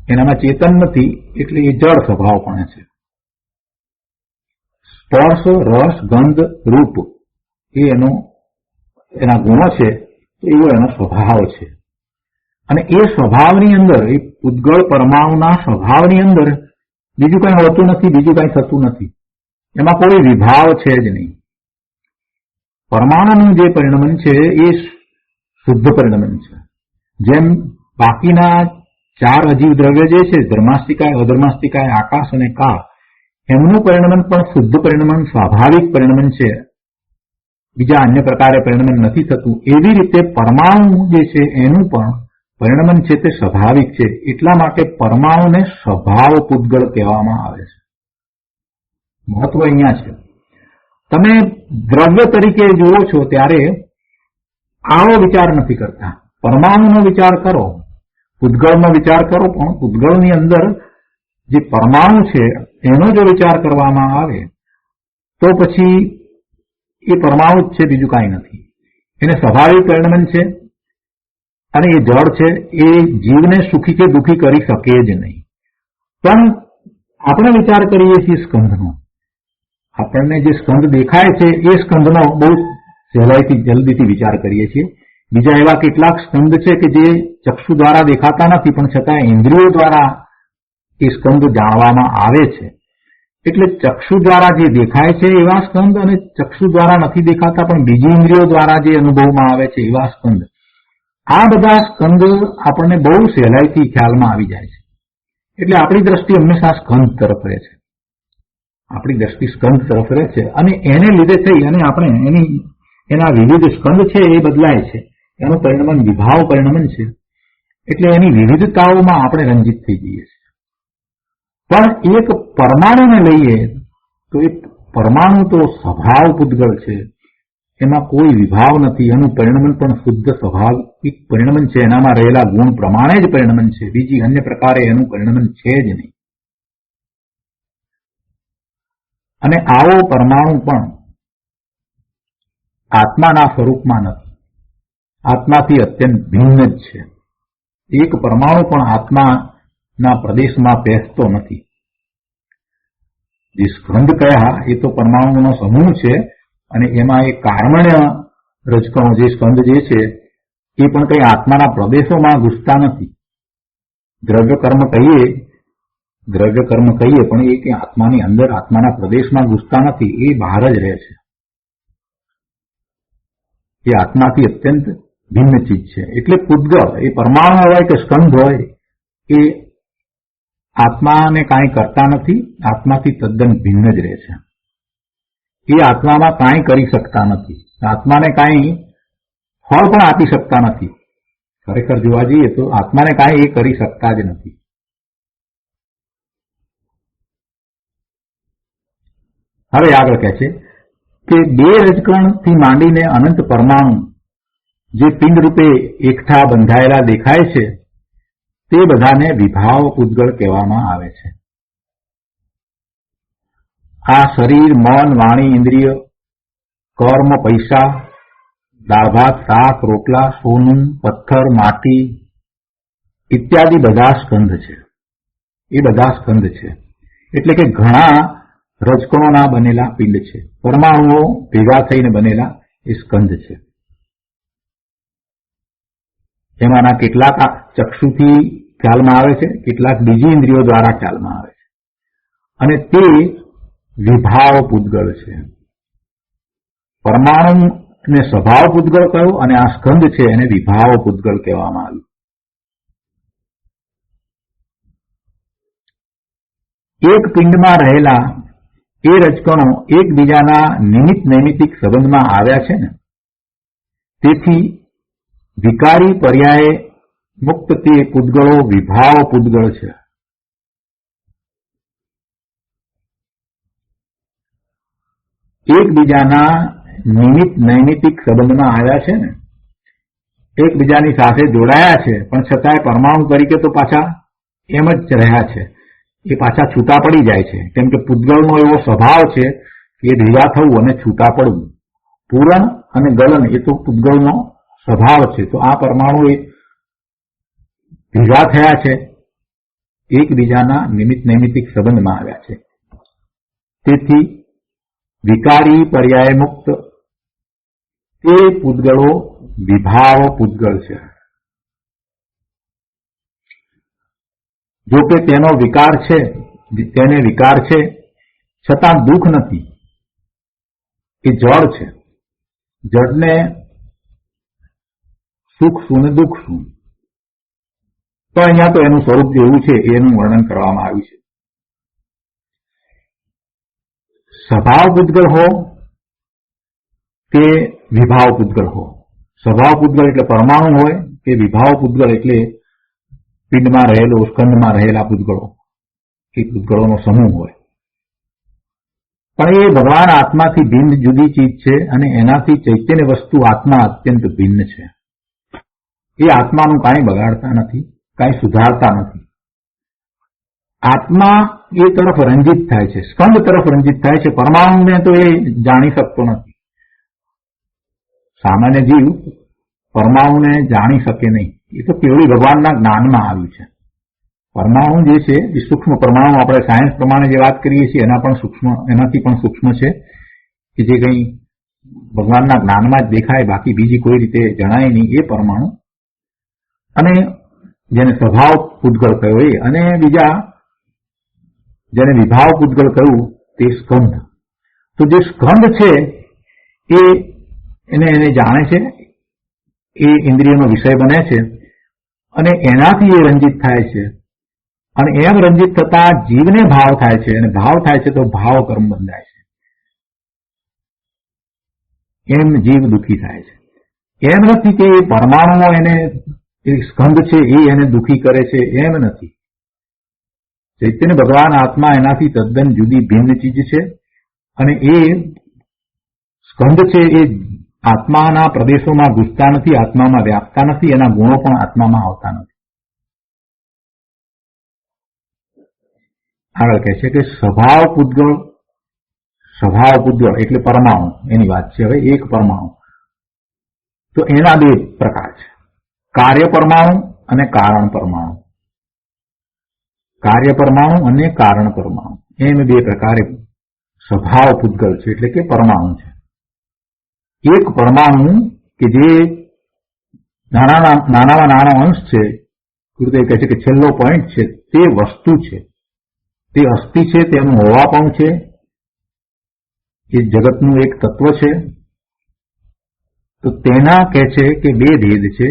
S2: એનામાં ચેતન નથી, એટલે એ જળ સ્વભાવપણે છે. સ્પર્શ રસ ગંધ રૂપ એ એના ગુણો છે, એવો એનો સ્વભાવ છે. અને એ સ્વભાવની અંદર, એ પૂતગળ પરમાણુના સ્વભાવની અંદર બીજું કંઈ હોતું નથી, બીજું કંઈ થતું નથી, એમાં કોઈ વિભાવ છે જ નહીં. પરમાણુનું જે પરિણમન છે એ શુદ્ધ પરિણમન છે. જેમ બાકીના 4 અજીવ દ્રવ્ય જે છે, ધર્માસ્તિકાય, અધર્માસ્તિકાય, આકાશ અને કાળ, એમનું પરિણમન પણ શુદ્ધ પરિણમન, સ્વાભાવિક પરિણમન છે, બીજા અન્ય પ્રકારે પરિણમન નથી થતું. એવી રીતે પરમાણુ જે છે એનું પણ પરિણમન છે તે સ્વાભાવિક છે. એટલા માટે પરમાણુને સ્વભાવ પૂતગળ કહેવામાં આવે છે. મહત્વ અહીંયા છે. તમે દ્રવ્ય તરીકે જુઓ છો ત્યારે આવો વિચાર નથી કરતા. પરમાણુનો વિચાર કરો, પૂતગળનો વિચાર કરો, પણ પૂતગળની અંદર જે પરમાણુ છે એનો જો વિચાર કરવામાં આવે તો પછી એ પરમાણુ જ છે, બીજું કાંઈ નથી. એને સ્વાભાવિક પરિણમન છે અને એ જળ છે, એ જીવને સુખી કે દુઃખી કરી શકે જ નહીં. પણ આપણે વિચાર કરીએ છીએ સ્કંધનો. આપણને જે સ્કંધ દેખાય છે એ સ્કંધનો બહુ સહેલાઈથી જલ્દીથી વિચાર કરીએ છીએ. બીજા એવા કેટલાક સ્કંધ છે કે જે ચક્ષુ દ્વારા દેખાતા નથી, પણ છતાં ઇન્દ્રિયો દ્વારા એ સ્કંધ જાણવામાં આવે છે. એટલે ચક્ષુ દ્વારા જે દેખાય છે એવા સ્કંધ, અને ચક્ષુ દ્વારા નથી દેખાતા પણ બીજી ઇન્દ્રિયો દ્વારા જે અનુભવમાં આવે છે એવા સ્કંધ, આ બધા સ્કંધ આપણને બહુ સહેલાઈથી ખ્યાલમાં આવી જાય છે. એટલે આપણી દ્રષ્ટિ હંમેશા સ્કંધ તરફ રહે છે, આપણી દ્રષ્ટિ સ્કંધ તરફ રહે છે, અને એને લીધે થઈ અને આપણે એના વિવિધ સ્કંધ છે એ બદલાય છે. એનું પરિણમન વિભાવ પરિણમન છે, એટલે એની વિવિધતાઓમાં આપણે રંજિત થઈ જઈએ છીએ. પણ એક પરમાણુને લઈએ તો એ પરમાણુ તો સ્વભાવ પૂતગળ છે, એમાં કોઈ વિભાવ નથી. એનું પરિણમન પણ શુદ્ધ સ્વાભાવિક પરિણમન છે, એનામાં રહેલા ગુણ પ્રમાણે જ પરિણમન છે, બીજી અન્ય પ્રકારે એનું પરિણમન છે જ નહીં. અને આવો પરમાણુ પણ આત્માના સ્વરૂપમાં નથી, આત્માથી અત્યંત ભિન્ન જ છે. એક પરમાણુ પણ આત્માના પ્રદેશમાં બેસતો નથી. જે સ્કંધ કયા એ તો પરમાણુનો સમૂહ છે, અને એમાં એ કાર્મણ્ય રજકણો જે સ્કંધ જે છે એ પણ કંઈ આત્માના પ્રદેશોમાં ઘૂસતા નથી. દ્રવ્ય કર્મ કહીએ પણ એ કે આત્માની અંદર, આત્માના પ્રદેશમાં ઘૂસતા નથી, એ બહાર જ રહે છે. એ આત્માથી અત્યંત ભિન્ન ચીજ છે. એટલે પૂતગળ એ પરમાણુ હોય કે સ્કંધ હોય, એ આત્માને કાંઈ કરતા નથી, આત્માથી તદ્દન ભિન્ન જ રહે છે. એ આત્મામાં કાંઈ કરી શકતા નથી, આત્માને કાંઈ ફળ પણ આપી શકતા નથી. ખરેખર જોવા જઈએ તો આત્માને કાંઈ એ કરી શકતા જ નથી. હવે આગળ કહે છે કે 2 રજકણથી માંડીને અનંત પરમાણુ જે પિંડ રૂપે એકઠા બંધાયેલા દેખાય છે તે બધાને વિભાવ પૂતગળ કહેવામાં આવે છે. આ શરીર, મન, વાણી, ઇન્દ્રિય, કર્મ, પૈસા, દાળ ભાત, શાક, રોટલા, સોનું, પથ્થર, માટી ઇત્યાદિ બધા સ્કંધ છે. એ બધા સ્કંધ છે એટલે કે ઘણા રજકણોના બનેલા પિંડ છે. પરમાણુઓ ભેગા થઈને બનેલા એ સ્કંધ છે. એમાંના કેટલાક ચક્ષુથી ખ્યાલમાં આવે છે, કેટલાક બીજી ઇન્દ્રિયો દ્વારા ખ્યાલમાં આવે છે, અને તે વિભાવ પૂતગળ છે. પરમાણુને સ્વભાવ પૂતગળ કહ્યું અને આ સ્કંદ છે એને વિભાવ પૂતગળ કહેવામાં આવ્યું. એક પિંડમાં રહેલા એ રજકણો એકબીજાના નિમિત્ત નૈમિત્તિક સંબંધમાં આવ્યા છે ને, તેથી વિકારી પર્યાય મુક્ત તે પૂતગળો વિભાવ પૂતગળ છે. એકબીજાના નિમિત્ત નૈમિત્તિક સંબંધમાં આવ્યા છે ને, એકબીજાની સાથે જોડાયા છે, પણ છતાંય પરમાણુ તરીકે તો પાછા એમ જ રહ્યા છે, એ પાછા છૂટા પડી જાય છે. કેમ કે પૂતગળનો એવો સ્વભાવ છે કે ભેગા થવું અને છૂટા પડવું. પૂરણ અને ગલન એ તો પૂતગળનો સ્વભાવ છે. તો આ પરમાણુ એ ભેગા થયા છે, એકબીજાના નિમિત્ત નૈમિત્તિક સંબંધમાં આવ્યા છે. તેથી વિકારી પર્યાય મુક્ત તે પૂતગળો વિભાવ પૂતગળ છે. જો કે તેનો વિકાર છે, તેને વિકાર છે, છતાં દુઃખ નથી. એ જળ છે. જળને સુખ શું ને દુઃખ શું, તો અહીંયા તો એનું સ્વરૂપ જેવું છે એનું વર્ણન કરવામાં આવ્યું છે. સ્વભાવ પૂતગળ હો કે વિભાવ પૂતગળ હો, સ્વભાવ પૂતગળ એટલે પરમાણુ હોય કે વિભાવ પૂતગળ એટલે પિંડમાં રહેલો સ્કંદમાં રહેલા પૂતગળો, એ પૂતગળોનો સમૂહ હોય. પણ એ ભગવાન આત્માથી ભિન્ન જુદી ચીજ છે અને એનાથી ચૈતન્ય વસ્તુ આત્મા અત્યંત ભિન્ન છે. એ આત્માનું કાંઈ બગાડતા નથી, કાંઈ સુધારતા નથી. આત્મા એ તરફ રંજિત થાય છે, સ્કંદ તરફ રંજિત થાય છે. પરમાણુને તો એ જાણી શકતો નથી. સામાન્ય જીવ પરમાણુને જાણી શકે નહીં. એ તો કેવળી ભગવાનના જ્ઞાનમાં આવ્યું છે. પરમાણુ જે છે એ સૂક્ષ્મ પરમાણુ, આપણે સાયન્સ પ્રમાણે જે વાત કરીએ છીએ એનાથી પણ સૂક્ષ્મ છે, કે જે કંઈ ભગવાનના જ્ઞાનમાં જ દેખાય, બાકી બીજી કોઈ રીતે જણાય નહીં, એ પરમાણુ. અને જેને સ્વભાવ પૂતગળ કહ્યો એ, અને બીજા જેને વિભાવ પૂતગળ કહ્યું તે સ્કંદ. તો જે સ્કંદ છે એને જાણે છે, એ ઇન્દ્રિયનો વિષય બને છે અને એનાથી એ રંજિત થાય છે. અને એમ રંજિત થતા જીવને ભાવ થાય છે, અને ભાવ થાય છે તો ભાવ કર્મ બંધાય છે. એમ જીવ દુઃખી થાય છે. એમ નથી કે પરમાણુઓ એને સ્કંદ છે એ એને દુઃખી કરે છે, એમ નથી. ચૈતન્ય ભગવાન આત્મા એનાથી તદ્દન જુદી ભિન્ન ચીજ છે, અને એ સ્કંદ છે એ આત્માના પ્રદેશોમાં ઘૂસતા નથી, આત્મામાં વ્યાપતા નથી, એના ગુણો પણ આત્મામાં આવતા નથી. આગળ કહે છે કે સ્વભાવ પૂતગળ એટલે પરમાણુ, એની વાત છે. હવે એક પરમાણુ, તો એના બે પ્રકાર છે, કાર્ય પરમાણુ અને કારણ પરમાણુ. કાર્ય પરમાણુ અને કારણ પરમાણુ એમ બે પ્રકારે સ્વભાવ પૂતગળ છે, એટલે કે પરમાણુ છે. એક પરમાણુ કે જે નાનામાં નાનો અંશ છે, ગુરુદેવ કહે છે કે છેલ્લો પોઈન્ટ છે, તે વસ્તુ છે, તે અસ્થિ છે, તેનું હોવાપણું છે, એ જગતનું એક તત્વ છે. તો તેના કહે છે કે બે ભેદ છે.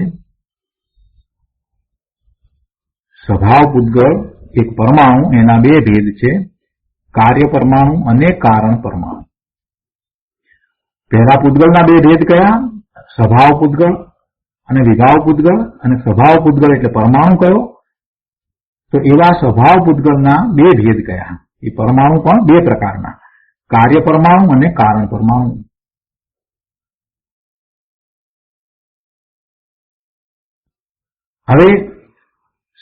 S2: સ્વભાવ પૂતગળ એક પરમાણુ, એના બે ભેદ છે, કાર્ય પરમાણુ અને કારણ પરમાણુ. પહેલા પૂતગળના બે ભેદ કયા? સ્વભાવ પૂતગળ અને વિભાવ પૂતગળ. અને સ્વભાવ પૂતગળ એટલે પરમાણુ કયો? તો એવા સ્વભાવ પૂતગળના બે ભેદ કયા? એ પરમાણુ પણ બે પ્રકારના, કાર્ય પરમાણુ અને કારણ પરમાણુ. હવે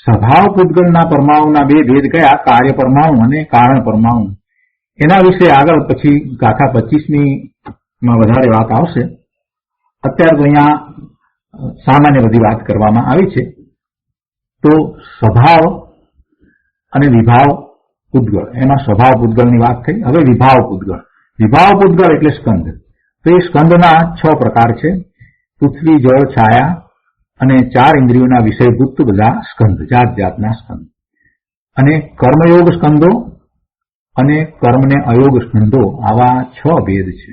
S2: સ્વભાવ પૂતગળના પરમાણુના બે ભેદ કયા? કાર્ય પરમાણુ અને કારણ પરમાણુ. એના વિશે આગળ પછી ગાથા 25મીમાં વધારે વાત આવશે. અત્યારે તો અહીંયા સામાન્ય બધી વાત કરવામાં આવી છે. તો સ્વભાવ અને વિભાવ પૂતગળ, એમાં સ્વભાવ પૂતગળની વાત થઈ. હવે વિભાવ પૂતગળ. વિભાવ પૂતગળ એટલે સ્કંદ. તો એ સ્કંદના 6 પ્રકાર છે: પૃથ્વી, જળ, છાયા અને 4 ઇન્દ્રિયોના વિષયભૂત બધા સ્કંદ, જાત જાતના સ્કંદ, અને કર્મયોગ સ્કંદો અને કર્મને અયોગ સ્કંદો, આવા 6 ભેદ છે.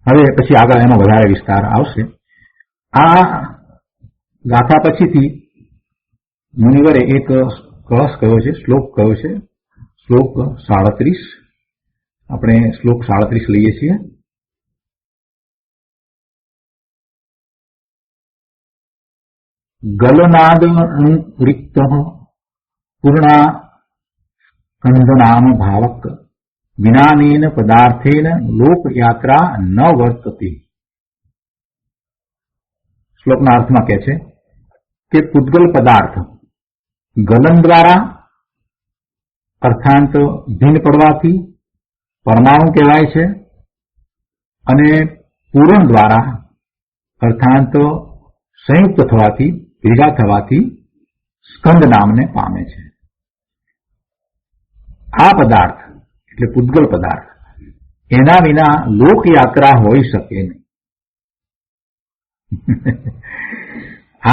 S2: હવે પછી આગળ એનો વધારે વિસ્તાર આવશે. આ ગાથા પછીથી મુનિવરે એક કળશ કયો છે, શ્લોક કયો છે, શ્લોક 37. આપણે શ્લોક 37 લઈએ છીએ. ગલનાદનુરિક્ત પૂર્ણા સ્કંદનામ ભાવક વિનાનેન પદાર્થેન લોકયાત્રા ન વર્તતે. શ્લોકના અર્થમાં કહે છે કે પૂતગલ પદાર્થ ગલન દ્વારા અર્થાંત ભિન્ન પડવાથી પરમાણુ કહેવાય છે, અને પૂરણ દ્વારા અર્થાંત સંયુક્ત થવાથી, ભેગા થવાથી સ્કંદ નામને પામે છે. આ પદાર્થ એટલે પૂતગલ પદાર્થ, એના વિના લોકયાત્રા હોઈ શકે નહીં.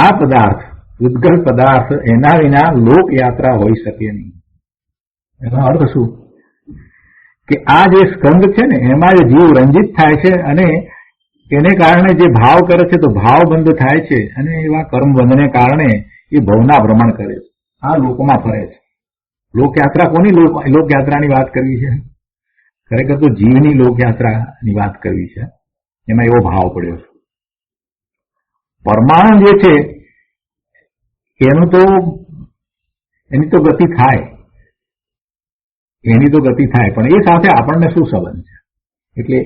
S2: આ પદાર્થ, પૂતગલ પદાર્થ, એના વિના લોકયાત્રા હોઈ શકે નહીં. એનો અર્થ શું? કે આ જે સ્કંદ છે ને, એમાં જે જીવ રંજિત થાય છે અને એને કારણે જે ભાવ કરે છે તો ભાવ બંધ થાય છે, અને એવા કર્મ બંધને કારણે એ ભવના ભ્રમણ કરે છે, આ લોકમાં ફરે છે. લોકયાત્રા કોની લોકયાત્રાની વાત કરવી છે? ખરેખર તો જીવની લોકયાત્રાની વાત કરવી છે. એમાં એવો ભાવ પડ્યો છે. પરમાણુ જે છે એની તો ગતિ થાય, પણ એ સાથે આપણને શું સંબંધ છે? એટલે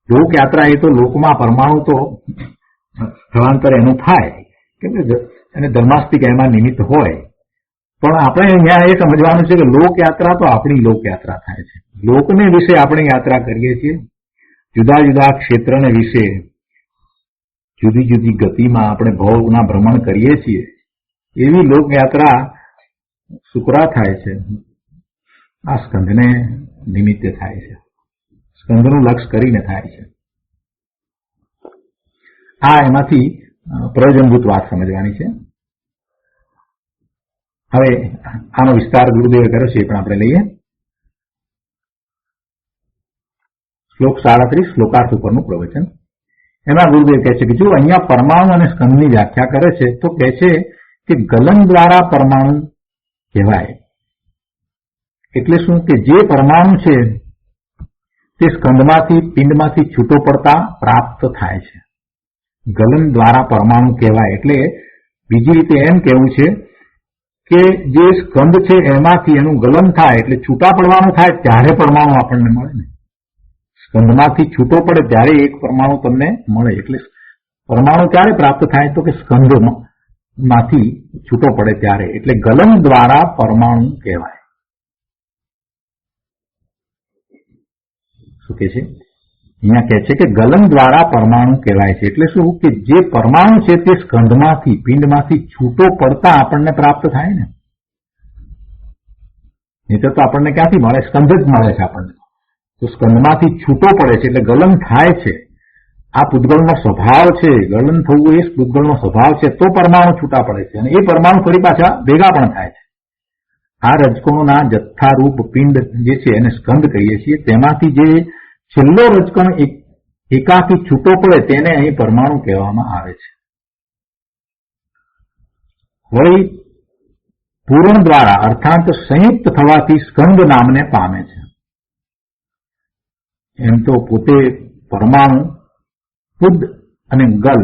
S2: લોકયાત્રા એ તો લોકમાં પરમાણુ તો સ્થળાંતર એનું થાય, કેમ કે અને ધર્માસ્તિક એમાં નિમિત્ત હોય. પણ આપણે અહીંયા એ સમજવાનું છે કે લોકયાત્રા તો આપણી લોકયાત્રા થાય છે. લોકને વિશે આપણે યાત્રા કરીએ છીએ, જુદા જુદા ક્ષેત્રને વિશે જુદી જુદી ગતિમાં આપણે ભવના ભ્રમણ કરીએ છીએ. એવી લોકયાત્રા સુકરા થાય છે, આ સ્કંદને નિમિત્તે થાય છે, સ્કંદનું લક્ષ્ય કરીને થાય છે. આ એમાંથી પ્રયોજનભૂત વાત સમજવાની છે. હવે આનો વિસ્તાર ગુરુદેવે કર્યો છે, એ પણ આપણે લઈએ. શ્લોક 37 શ્લોકાર્થ ઉપરનું પ્રવચન. એમાં ગુરુદેવ કહે છે કે જો અહીંયા પરમાણુ અને સ્કંદની વ્યાખ્યા કરે છે તો કહે છે કે ગલન દ્વારા પરમાણુ કહેવાય. એટલે શું? કે જે પરમાણુ છે તે સ્કંદમાંથી, પિંડમાંથી છૂટો પડતા પ્રાપ્ત થાય છે. ગલન દ્વારા પરમાણુ કહેવાય એટલે બીજી રીતે એમ કહેવું છે કે જે સ્કંદ છે એમાંથી એનું ગલન થાય એટલે છૂટા પડવાનું થાય ત્યારે પરમાણુ આપણને મળે ને. સ્કંદમાંથી છૂટો પડે ત્યારે એક પરમાણુ તમને મળે. એટલે પરમાણુ ક્યારે પ્રાપ્ત થાય? તો કે સ્કંદમાંથી છૂટો પડે ત્યારે. એટલે ગલન દ્વારા પરમાણુ કહેવાય. શું કે છે? અહીંયા કહે છે કે ગલન દ્વારા પરમાણુ કહેવાય છે. એટલે શું? કે જે પરમાણુ છે તે સ્કંદમાંથી, પિંડમાંથી છૂટો પડતા આપણને પ્રાપ્ત થાય ને. નહીં તો આપણને ક્યાંથી મળે? સ્કંદ જ મળે છે આપણને. તો સ્કંદમાંથી છૂટો પડે છે એટલે ગલન થાય છે. આ પૂતગલનો સ્વભાવ છે, ગલન થવું એ પૂતગલનો સ્વભાવ છે. તો પરમાણુ છૂટા પડે છે અને એ પરમાણુ ફરી પાછા ભેગા પણ થાય છે. આ રજકણોના જથ્થારૂપ પિંડ જે છે એને સ્કંદ કહીએ છીએ. તેમાંથી જે છેલ્લો રજકણ એકાકી છૂટો પડે તેને અહીં પરમાણુ કહેવામાં આવે છે. વળી પૂરણ દ્વારા અર્થાત સંયુક્ત થવાથી સ્કંદ નામને પામે છે. એમ તો પોતે પરમાણુ પુદ અને ગલ,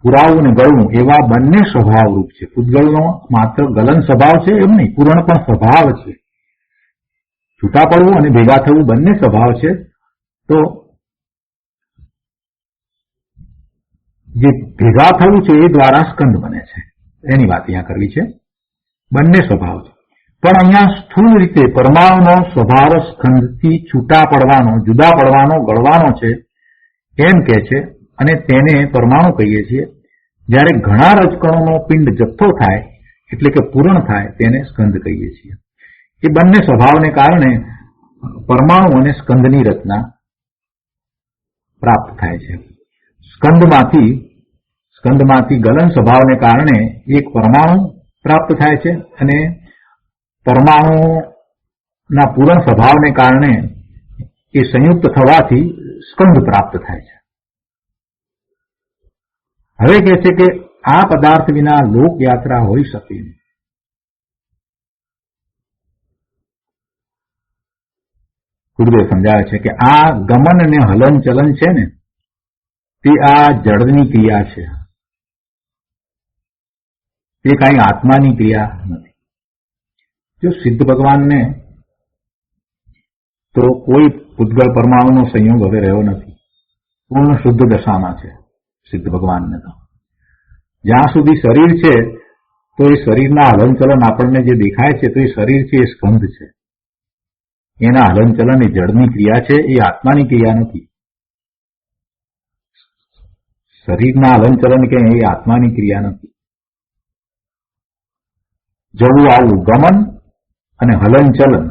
S2: પુરાવું અને ગળવું એવા બંને સ્વભાવરૂપ છે. પૂતગલનો માત્ર ગલન સ્વભાવ છે એમ નહીં, પૂરણ પણ સ્વભાવ છે. છૂટા પડવું અને ભેગા થવું બંને સ્વભાવ છે. તો જે ભેગા થવું છે એ દ્વારા સ્કંદ બને છે, એની વાત અહીંયા કરવી છે. બંને સ્વભાવ છે. પણ અહીંયા સ્થૂળ રીતે પરમાણુનો સ્વભાવ સ્કંદથી છૂટા પડવાનો, જુદા પડવાનો, ગળવાનો છે એમ કે છે, અને તેને પરમાણુ કહીએ છીએ. જ્યારે ઘણા રજકણોનો પિંડ જથ્થો થાય એટલે કે પૂરણ થાય તેને સ્કંદ કહીએ છીએ. એ બંને સ્વભાવને કારણે પરમાણુ અને સ્કંદની રચના પ્રાપ્ત થાય છે. સ્કંદમાંથી ગલન સ્વભાવને કારણે એક પરમાણુ પ્રાપ્ત થાય છે અને પરમાણુના પૂરણ સ્વભાવને કારણે એ સંયુક્ત થવાથી સ્કંદ પ્રાપ્ત થાય છે. હવે કહે છે કે આ પદાર્થ વિના લોકયાત્રા હોઈ શકે નહીં. ગુરુદેવ સમજાવે છે કે આ ગમન અને હલન ચલન છે ને તે આ જડની ક્રિયા છે, તે કઈ આત્માની ક્રિયા નથી. જો સિદ્ધ ભગવાનને તો કોઈ પૂતગળ પરમાણુનો સંયોગ હવે રહ્યો નથી, પૂર્ણ શુદ્ધ દશામાં છે સિદ્ધ ભગવાનને. તો જ્યાં સુધી શરીર છે તો એ શરીરના હલનચલન આપણને જે દેખાય છે તો એ શરીર છે એ સ્કંદ છે, એના હલનચલન એ જળની ક્રિયા છે, એ આત્માની ક્રિયા નથી. શરીરના હલનચલન કે એ આત્માની ક્રિયા નથી. જવું આવવું ગમન અને હલનચલન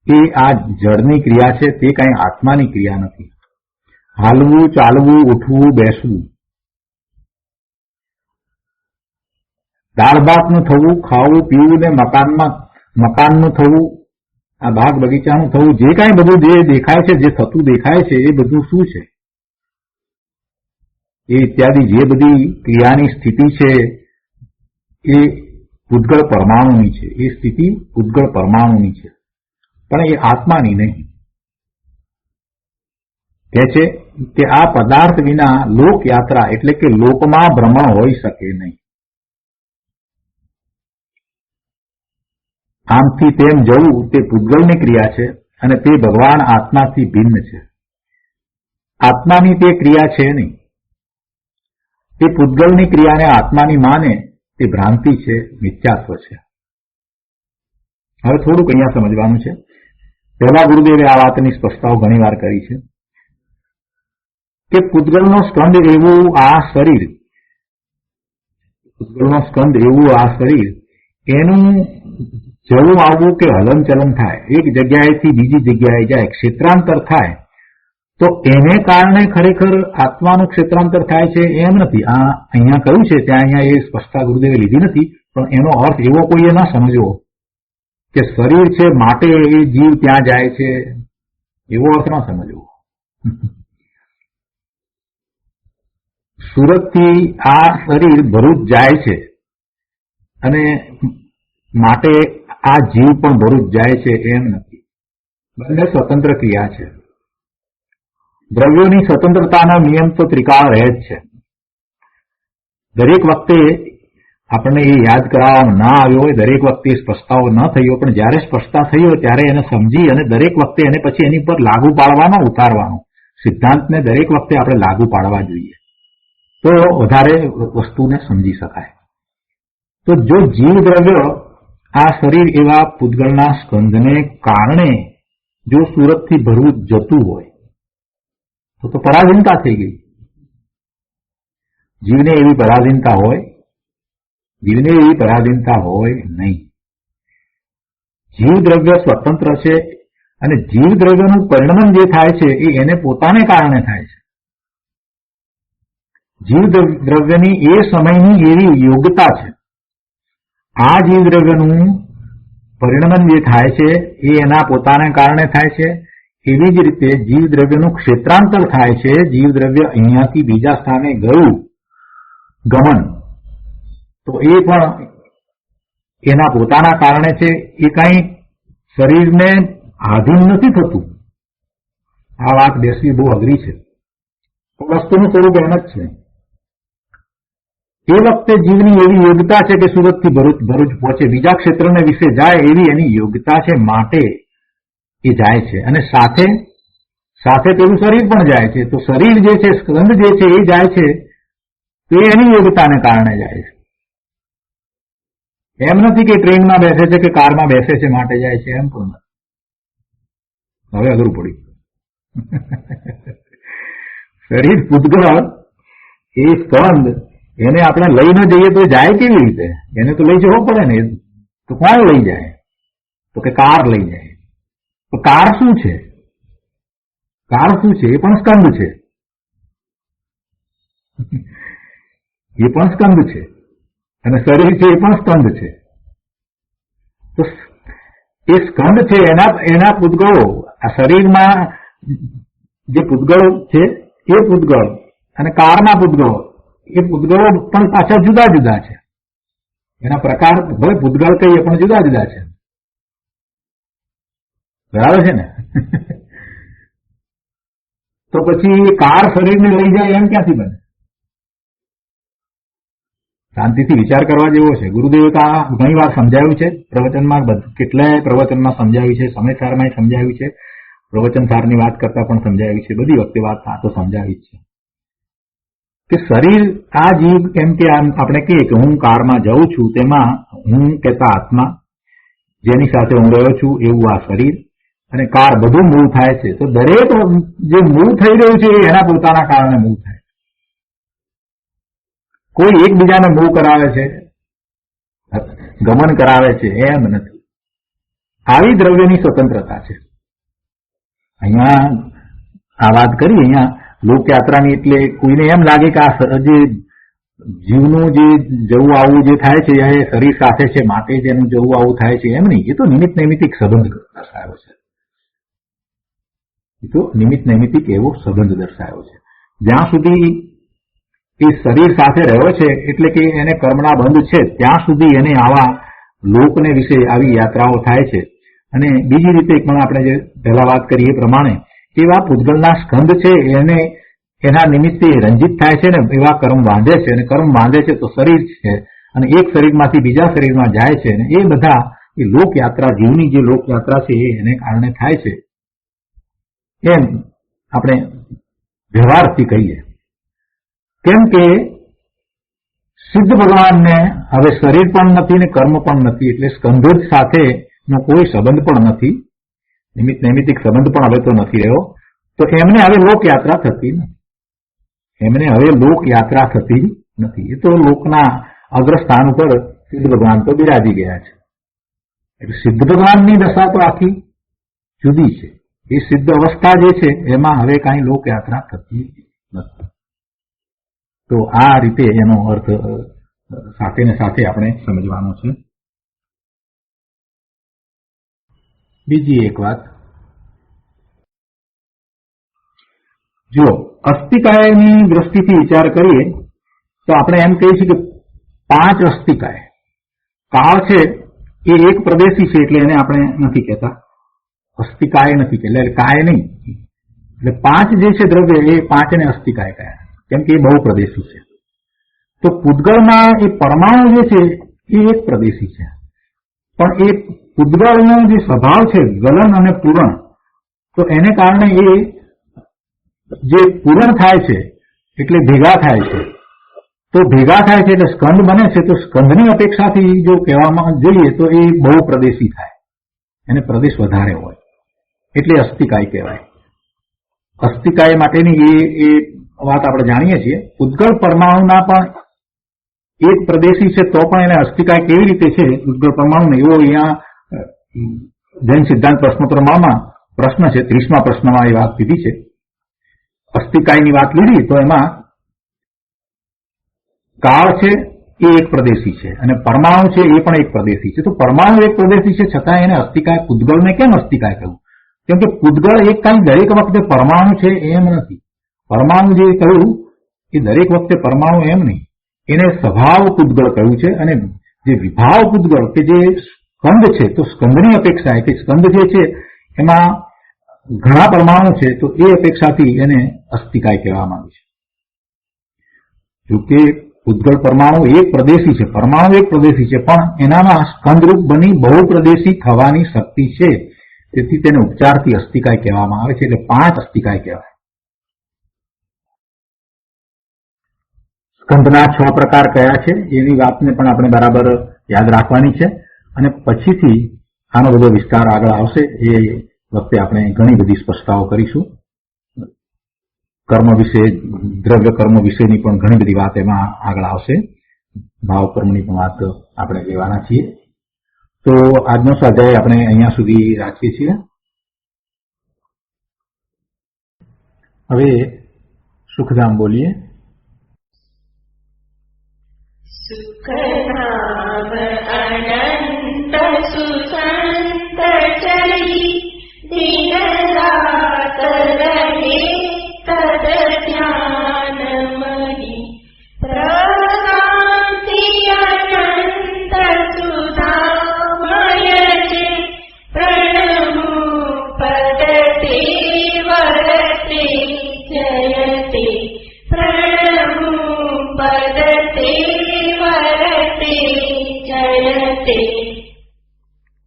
S2: એ આ જળની ક્રિયા છે, તે કઈ આત્માની ક્રિયા નથી. હાલવું ચાલવું ઉઠવું બેસવું, દાળ ભાતનું થવું, ખાવું પીવું ને મકાનનું થવું, આ બાગ બગીચાનું થવું, જે કાંઈ બધું જે દેખાય છે, જે થતું દેખાય છે એ બધું શું છે? એ ઇત્યાદિ જે બધી ક્રિયાની સ્થિતિ છે એ પૂતગળ પરમાણુની છે, એ સ્થિતિ પૂતગળ પરમાણુની છે, પણ એ આત્માની નહીં. કહે છે કે આ પદાર્થ વિના લોકયાત્રા એટલે કે લોકમાં ભ્રમણ હોઈ શકે નહીં. આમથી તેમ જવું તે પૂતગળની ક્રિયા છે અને તે ભગવાન આત્માથી ભિન્ન છે. આત્માની તે ક્રિયા છે નહીં. તે પૂતગળની ક્રિયાને આત્માની માને તે ભ્રાંતિ છે, મિથ્યાત્વ છે. હવે થોડુંક અહીંયા સમજવાનું છે. પહેલા ગુરુદેવે આ વાતની સ્પષ્ટતાઓ ઘણી વાર કરી છે કે પૂતગળનો સ્કંદ એવું આ શરીર, પૂતગળનો સ્કંદ એવું આ શરીર, એનું જવું આવવું કે હલનચલન થાય, એક જગ્યાએથી બીજી જગ્યાએ જાય, ક્ષેત્રાંતર થાય, તો એને કારણે ખરેખર આત્માનું ક્ષેત્રાંતર થાય છે એમ નથી. આ અહીંયા કહ્યું છે ત્યાં અહીંયા એ સ્પષ્ટતા ગુરુદેવે લીધી નથી, પણ એનો અર્થ એવો કોઈએ ના સમજવો કે શરીર છે માટે એ જીવ ત્યાં જાય છે, એવો અર્થ ના સમજવો. સુરતથી આ શરીર ભરૂચ જાય છે અને માટે આ જીવ પણ ભરૂચ જાય છે એમ નથી. બંને સ્વતંત્ર ક્રિયા છે. દ્રવ્યોની સ્વતંત્રતાનો નિયમ તો ત્રિકાળ રહે જ છે. દરેક વખતે આપણને એ યાદ કરાવવામાં ના આવ્યો હોય, દરેક વખતે સ્પષ્ટતાઓ ન થઈ હોય, પણ જ્યારે સ્પષ્ટતા થઈ હોય ત્યારે એને સમજી અને દરેક વખતે એને પછી એની પર લાગુ પાડવાનો, ઉતારવાનો સિદ્ધાંતને દરેક વખતે આપણે લાગુ પાડવા જોઈએ, તો વધારે વસ્તુને સમજી શકાય. તો જો જીવ દ્રવ્ય આ શરીર એવા પૂતગળના સ્કંદને કારણે જો સુરતથી ભરૂચ જતું હોય તો પરાધીનતા થઈ ગઈ. જીવને એવી પરાધીનતા હોય, જીવને એવી પરાધીનતા હોય નહીં. જીવ દ્રવ્ય સ્વતંત્ર છે અને જીવ દ્રવ્યનું પરિણમન જે થાય છે એ એને પોતાને કારણે થાય છે. જીવ દ્રવ્યની એ સમયની એવી યોગ્યતા છે. આ જીવ દ્રવ્યનું પરિણમન જે થાય છે એ એના પોતાને કારણે થાય છે. એવી જ રીતે જીવ દ્રવ્યનું ક્ષેત્રાંતર થાય છે. જીવ દ્રવ્ય અહીંયાથી બીજા સ્થાને ગયું ગમન, તો એ પણ એના પોતાના કારણે છે. એ કઈ શરીરને આધીન નથી થતું. આ વાત બેસવી બહુ અઘરી છે, વસ્તુનું સ્વરૂપ એમ જ છે. એ વખતે જીવની એવી યોગ્યતા છે કે સુરતથી ભરૂચ પહોંચે, બીજા ક્ષેત્રને વિશે જાય એવી એની યોગ્યતા છે, માટે એ જાય છે. અને સાથે સાથે પેલું શરીર પણ જાય છે. તો શરીર જે છે, સ્કંદ જે છે એ જાય છે તો એની યોગ્યતાને કારણે જાય છે. એમ નથી કે ટ્રેનમાં બેસે છે કે કારમાં બેસે છે માટે જાય છે, એમ પણ નથી. હવે અઘરું પડ્યું. શરીર પૂતગળ એ સ્કંદ, એને આપણે લઈ ન જઈએ તો જાય કેવી રીતે? એને તો લઈ જવો પડે ને. તો કોણ લઈ જાય? તો કે કાર લઈ જાય. તો કાર શું છે? કાર શું છે? એ પણ સ્કંદ છે. એ પણ સ્કંદ છે, અને શરીર છે એ પણ સ્કંદ છે. તો એ સ્કંદ છે એના પૂતગળો, આ શરીરમાં જે પૂતગળો છે એ પૂતગળ અને કારના પૂતગળો, એ પૂતગળો પણ પાછા જુદા જુદા છે. એના પ્રકાર ભલે પૂતગળ કહીએ પણ જુદા જુદા છે. બરાબર છે ને? તો પછી કાર શરીરને લઈ જાય એમ ક્યાંથી બને? શાંતિથી વિચાર કરવા જેવો છે. ગુરુદેવે તો આ ઘણી વાર સમજાવ્યું છે પ્રવચનમાં, કેટલાય પ્રવચનમાં સમજાવ્યું છે, સમયસારમાં સમજાવ્યું છે, પ્રવચન સારની વાત કરતા પણ સમજાવી છે, બધી વખતે વાત આ તો સમજાવી છે કે શરીર, આ જીવ, એમ કે આપણે કહીએ કે હું કારમાં જઉં છું, તેમાં હું કહેતા આત્મા, જેની સાથે હું રહ્યો છું એવું આ શરીર અને કાર બધું મૂવ થાય છે. તો દરેક જે મૂવ થઈ રહ્યું છે એ એના પોતાના કારણે મૂવ થાય. કોઈ એકબીજાને મૂવ કરાવે છે, ગમન કરાવે છે એમ નથી. આવી દ્રવ્યની સ્વતંત્રતા છે. અહીંયા આ વાત કરી, અહીંયા લોકયાત્રાની, એટલે કોઈને એમ લાગે કે આ જે જીવનું જે જવું આવવું જે થાય છે એ શરીર સાથે છે માટે જ એનું જવું આવવું થાય છે, એમ નહીં. એ તો નિમિત્ત નૈમિત્તિક સંબંધ દર્શાવ્યો છે. એ તો નિમિત્ત નૈમિત્તિક એવો સંબંધ દર્શાવ્યો છે. જ્યાં સુધી એ શરીર સાથે રહ્યો છે, એટલે કે એને કર્મના બંધ છે, ત્યાં સુધી એને આવા લોકને વિશે આવી યાત્રાઓ થાય છે. અને બીજી રીતે પણ આપણે જે પહેલા વાત કરી એ પ્રમાણે એવા પૂતગલના સ્કંદ છે એને એના નિમિત્તે રંજિત થાય છે ને એવા કર્મ બાંધે છે, અને કર્મ બાંધે છે તો શરીર છે, અને એક શરીરમાંથી બીજા શરીરમાં જાય છે, અને એ બધા એ લોકયાત્રા, જીવની જે લોકયાત્રા છે એ એને કારણે થાય છે, એમ આપણે વ્યવહારથી કહીએ. કેમ કે સિદ્ધ ભગવાનને હવે શરીર પણ નથી ને કર્મ પણ નથી, એટલે સ્કંદ સાથે નો કોઈ સંબંધ પણ નથી, નિમિત્ત નૈમિત્તિક સંબંધ પણ હવે તો નથી રહ્યો. તો એમને હવે લોકયાત્રા થતી નથી. એમને હવે લોકયાત્રા થતી નથી. એ તો લોકના અગ્રસ્થાન ઉપર સિદ્ધ ભગવાન તો બિરાજી ગયા છે. એટલે સિદ્ધ ભગવાનની દશા તો આખી જુદી છે. એ સિદ્ધ અવસ્થા જે છે એમાં હવે કાંઈ લોકયાત્રા થતી નથી. તો આ રીતે એનો અર્થ સાથે ને સાથે આપણે સમજવાનો છે. બીજી એક વાત, જો અસ્થિકાયની દ્રષ્ટિથી વિચાર કરીએ તો આપણે એમ કહીએ છીએ કે 5 અસ્થિકાય. કાળ છે એ એક પ્રદેશી છે, એટલે એને આપણે નથી કહેતા, અસ્થિકાય નથી કહેતા, એટલે કાય નહીં. એટલે 5 જે છે દ્રવ્ય એ 5ને અસ્થિકાય કહે, કેમ કે એ બહુ પ્રદેશી છે. તો પૂતગળમાં એ પરમાણુ જે છે એ એક પ્રદેશી છે, પણ એ પૂતગળનો જે સ્વભાવ છે ગલન અને પૂરણ, તો એને કારણે એ જે પૂરણ થાય છે એટલે ભેગા થાય છે. તો ભેગા થાય છે એટલે સ્કંદ બને છે. તો સ્કંદની અપેક્ષાથી જો કહેવામાં જઈએ તો એ બહુ પ્રદેશી થાય, એને પ્રદેશ વધારે હોય, એટલે અસ્થિકાય કહેવાય. અસ્થિકાય માટેની એ વાત આપણે જાણીએ છીએ. પૂતગળ પરમાણુના પણ એક પ્રદેશી છે, તો પણ એને અસ્થિકાય કેવી રીતે છે પૂતગળ પરમાણુ, એવો અહીંયા જૈન સિદ્ધાંત પ્રશ્નોત્તરમાં પ્રશ્ન છે, 30મા પ્રશ્નમાં એ વાત કીધી છે. અસ્થિકાયની વાત લીધી તો એમાં કાળ છે એ એક પ્રદેશી છે અને પરમાણુ છે એ પણ એક પ્રદેશી છે. તો પરમાણુ એક પ્રદેશી છે, છતાં એને અસ્થિકાય, પૂતગળને કેમ અસ્થિકાય કહ્યું? કેમ કે પૂતગળ એક કાંઈ દરેક વખતે પરમાણુ છે એમ નથી. પરમાણુ જે કહ્યું એ દરેક વખતે પરમાણુ એમ નહીં, એને સ્વભાવ પૂતગળ કહ્યું છે. અને જે વિભાવ પૂતગળ કે જે સ્કંદ છે, તો સ્કંદની અપેક્ષા કે સ્કંદ જે છે એમાં ઘણા પરમાણુ છે, તો એ અપેક્ષાથી એને અસ્થિકાય કહેવામાં આવે છે. જોકે પૂતગળ પરમાણુ એક પ્રદેશી છે, પરમાણુ એક પ્રદેશી છે, પણ એનામાં સ્કંદરૂપ બની બહુ પ્રદેશી થવાની શક્તિ છે, તેથી તેને ઉપચારથી અસ્થિકાય કહેવામાં આવે છે. એટલે 5 અસ્થિકાય કહેવાય. સ્કંદના 6 પ્રકાર કયા છે એની વાતને પણ આપણે બરાબર યાદ રાખવાની છે, અને પછીથી આનો બધો વિસ્તાર આગળ આવશે. એ વખતે આપણે ઘણી બધી સ્પષ્ટતાઓ કરીશું. કર્મ વિશે, દ્રવ્ય કર્મ વિશેની પણ ઘણી બધી વાત એમાં આગળ આવશે. ભાવ કર્મની પણ વાત આપણે લેવાના છીએ. તો આજનો સ્વાધ્યાય આપણે અહીંયા સુધી રાખીએ છીએ. હવે સુખધામ બોલીએ.
S3: સુખ ધામ અનંત